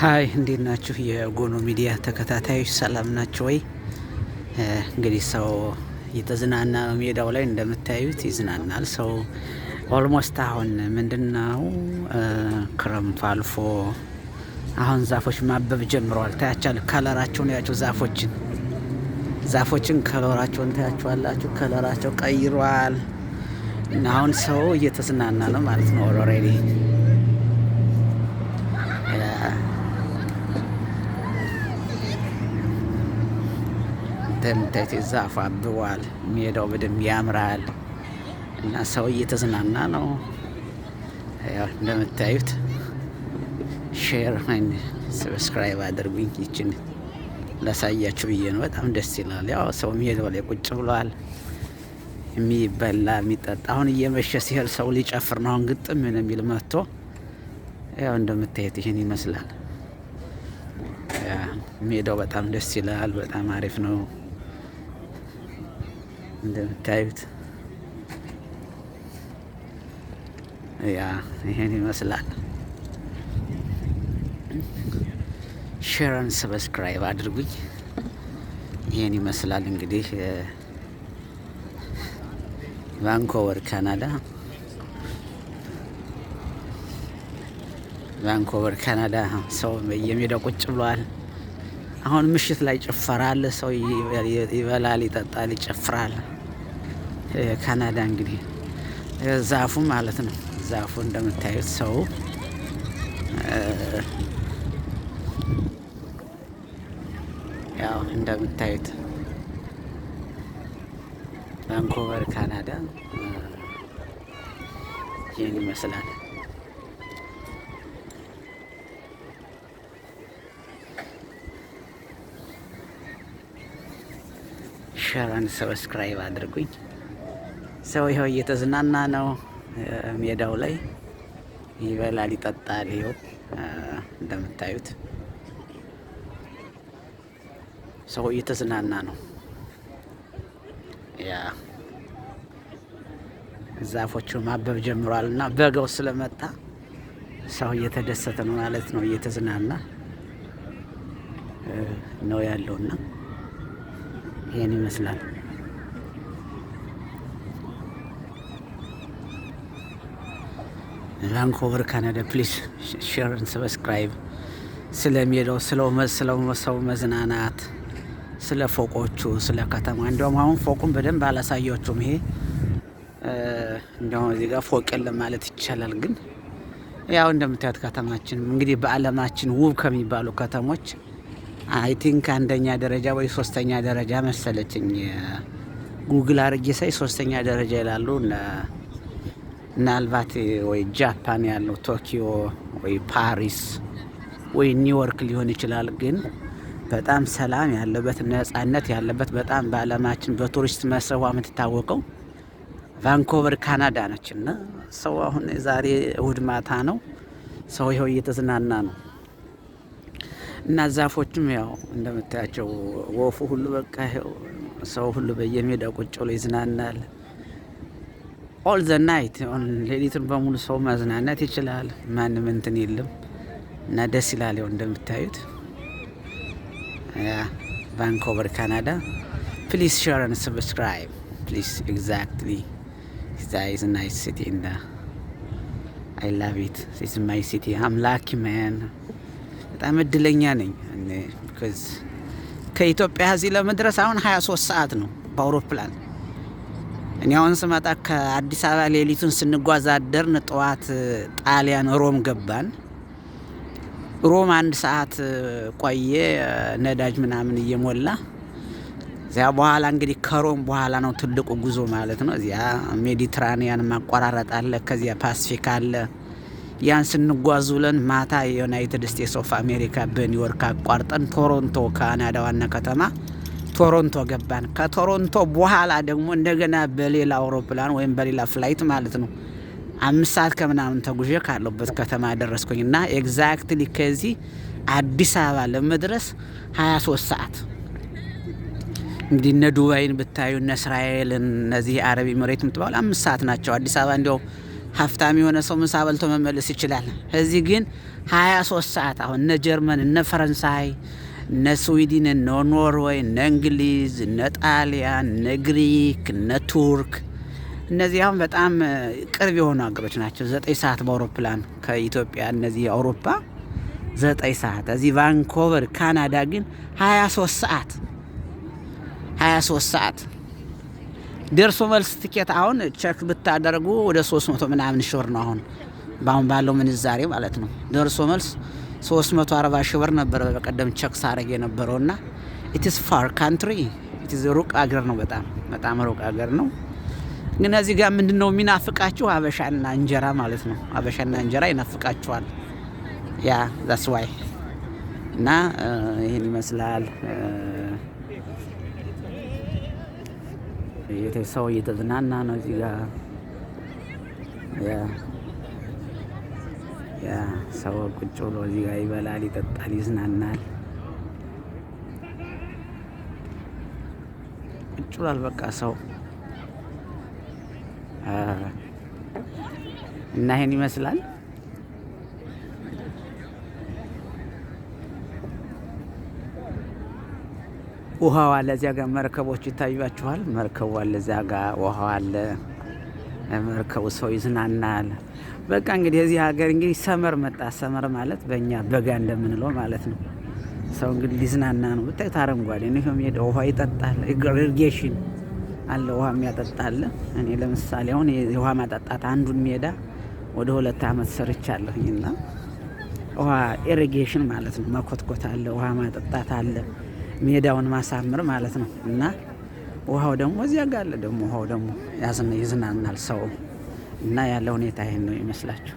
ሀይ እንዴት ናችሁ? የጎኖ ሚዲያ ተከታታዮች ሰላም ናችሁ ወይ? እንግዲህ ሰው እየተዝናና ሜዳው ላይ እንደምታዩት ይዝናናል። ሰው ኦልሞስት አሁን ምንድነው ክረምቱ አልፎ አሁን ዛፎች ማበብ ጀምረዋል። ታያቻል ከለራቸውን ያቸው ዛፎችን ከለራቸውን ታያቸዋላችሁ። ከለራቸው ቀይሯል እና አሁን ሰው እየተዝናና ነው ማለት ነው ኦልሬዲ እንደምታዩት ዛፍ አብቧል። ሜዳው በደንብ ያምራል እና ሰው እየተዝናና ነው። ያው እንደምታዩት ሼር እና ሰብስክራይብ አድርጉኝ። ይችን ላሳያችሁ ብዬ ነው። በጣም ደስ ይላል። ያው ሰው ሜዳው ላይ ቁጭ ብሏል። የሚበላ የሚጠጣ አሁን እየመሸ ሲሄድ ሰው ሊጨፍር ነው። አሁን ግጥም ምን የሚል መጥቶ ያው እንደምታዩት ይሄን ይመስላል። ሜዳው በጣም ደስ ይላል። በጣም አሪፍ ነው። እንደምታዩት ያ ይሄን ይመስላል። ሼርን ሰብስክራይብ አድርጉኝ። ይሄን ይመስላል እንግዲህ ቫንኮቨር ካናዳ ሰው በየሜዳው ቁጭ ብሏል። አሁን ምሽት ላይ ጭፈራ አለ። ሰው ይበላል፣ ይጠጣል፣ ይጨፍራል። ካናዳ እንግዲህ ዛፉ ማለት ነው። ዛፉ እንደምታዩት ሰው ያው እንደምታዩት ቫንኮቨር ካናዳ ይህን ይመስላል። ሸራን ሰብስክራይብ አድርጉኝ። ሰው ይኸው እየተዝናና ነው። ሜዳው ላይ ይበላል፣ ይጠጣል። ይኸው እንደምታዩት ሰው እየተዝናና ነው። ያ ዛፎቹ ማበብ ጀምሯል እና በጋው ስለመጣ ሰው እየተደሰተ ነው ማለት ነው። እየተዝናና ነው ያለውና ይሄን ይመስላል። ቫንኮቨር ካናዳ ፕሊዝ ሼር እና ሰብስክራይብ። ስለሜዳው ሰው መዝናናት፣ ስለ ፎቆቹ፣ ስለ ከተማ እንደውም አሁን ፎቁን በደንብ አላሳያችሁም። ይሄ እንደውም እዚህ ጋር ፎቅ የለም ማለት ይቻላል። ግን ያው እንደምታዩት ከተማችን እንግዲህ በዓለማችን ውብ ከሚባሉ ከተሞች አይ ቲንክ አንደኛ ደረጃ ወይ ሶስተኛ ደረጃ መሰለችኝ። ጉግል አርጌ ሳይ ሶስተኛ ደረጃ ይላሉ። ምናልባት ወይ ጃፓን ያለው ቶኪዮ ወይ ፓሪስ ወይ ኒውዮርክ ሊሆን ይችላል። ግን በጣም ሰላም ያለበት ነጻነት ያለበት በጣም በዓለማችን በቱሪስት መስህቧ የምትታወቀው ቫንኮቨር ካናዳ ነች። እና ሰው አሁን ዛሬ እሁድ ማታ ነው። ሰው ይኸው እየተዝናና ነው እና ዛፎችም ያው እንደምታያቸው ወፉ ሁሉ በቃ ይኸው ሰው ሁሉ በየሜዳው ቁጭ ብሎ ይዝናናል። ኦል ዘ ናይት ሌሊቱን በሙሉ ሰው መዝናናት ይችላል። ማንም እንትን የለም እና ደስ ይላል። ያው እንደምታዩት ቫንኮቨር ካናዳ ፕሊዝ ሼር እና ሰብስክራይብ ፕሊዝ። ኤግዛክትሊ ኢዝ ናይስ ሲቲ እና አይ ላቭ ኢት ኢዝ ማይ ሲቲ አም ላኪ ማን። በጣም እድለኛ ነኝ። ቢኮዝ ከኢትዮጵያ እዚህ ለመድረስ አሁን 23 ሰዓት ነው በአውሮፕላን። እኔ አሁን ስመጣ ከአዲስ አበባ ሌሊቱን ስንጓዝ አደርን። ጠዋት ጣሊያን ሮም ገባን። ሮም 1 ሰዓት ቆየ ነዳጅ ምናምን እየሞላ። እዚያ በኋላ እንግዲህ ከሮም በኋላ ነው ትልቁ ጉዞ ማለት ነው። እዚያ ሜዲትራኒያን ማቋራረጥ አለ፣ ከዚያ ፓሲፊክ አለ። ያን ስንጓዝ ብለን ማታ የዩናይትድ ስቴትስ ኦፍ አሜሪካ በኒውዮርክ አቋርጠን ቶሮንቶ ካናዳ ዋና ከተማ ቶሮንቶ ገባን። ከቶሮንቶ በኋላ ደግሞ እንደገና በሌላ አውሮፕላን ወይም በሌላ ፍላይት ማለት ነው 5 ሰዓት ከምናምን ተጉዤ ካለበት ከተማ ደረስኩኝ እና ኤግዛክትሊ ከዚህ አዲስ አበባ ለመድረስ 23 ሰዓት። እንግዲህ እነ ዱባይን ብታዩ እነ እስራኤልን እነዚህ አረብ ኤሚሬት የምትባሉ 5 ሰዓት ናቸው። አዲስ አበባ እንዲያው ሀብታም የሆነ ሰው ምሳ በልቶ መመለስ ይችላል። እዚህ ግን 23 ሰዓት አሁን እነ ጀርመን፣ እነ ፈረንሳይ፣ እነ ስዊድን፣ እነ ኖርዌይ፣ እነ እንግሊዝ፣ እነ ጣሊያን፣ እነ ግሪክ፣ እነ ቱርክ እነዚህ አሁን በጣም ቅርብ የሆኑ ሀገሮች ናቸው። 9 ሰዓት በአውሮፕላን ከኢትዮጵያ እነዚህ አውሮፓ 9 ሰዓት። እዚህ ቫንኮቨር ካናዳ ግን 23 ሰዓት 23 ሰዓት ደርሶ መልስ ትኬት አሁን ቼክ ብታደርጉ ወደ 300 ምናምን ሺህ ብር ነው አሁን ባለው ምንዛሬ ማለት ነው። ደርሶ መልስ 340 ሺህ ብር ነበር በቀደም ቼክ ሳረግ የነበረውና ኢትስ ፋር ካንትሪ ኢትስ ሩቅ አገር ነው። በጣም ሩቅ አገር ነው። ግን እዚህ ጋር ምንድነው የሚናፍቃችሁ? አበሻና እንጀራ ማለት ነው። አበሻና እንጀራ ይናፍቃችኋል። ያ ዛትስ ዋይ እና ይሄን ይመስላል። ሰው እየተዝናና ነው እዚህ ጋር። ያ ሰው ቁጭ ብሎ እዚህ ጋር ይበላል፣ ይጠጣል፣ ይዝናናል። ቁጭ ብሏል በቃ ሰው እና ይሄን ይመስላል። ውሃው አለ እዚያ ጋር መርከቦች ይታያችኋል። መርከቡ አለ እዚያ ጋር ውሃው አለ። መርከቡ ሰው ይዝናናል። በቃ እንግዲህ እዚህ ሀገር እንግዲህ ሰመር መጣ። ሰመር ማለት በእኛ በጋ እንደምንለው ማለት ነው። ሰው እንግዲህ ሊዝናና ነው። ብታዩት አረንጓዴ ነው የሚሄደው። ውሃ ይጠጣል። ኢሪጌሽን አለ፣ ውሃ የሚያጠጣል። እኔ ለምሳሌ አሁን የውሃ ማጠጣት አንዱን ሜዳ ወደ 2 አመት ሰርቻለሁኝና ውሃ ኢሪጌሽን ማለት ነው። መኮትኮት አለ፣ ውሃ ማጠጣት አለ፣ ሜዳውን ማሳመር ማለት ነው። እና ውሃው ደግሞ እዚያ ጋር አለ። ደግሞ ውሃው ደግሞ ይዝናናል ሰው እና ያለው ሁኔታ ይሄን ነው ይመስላችሁ።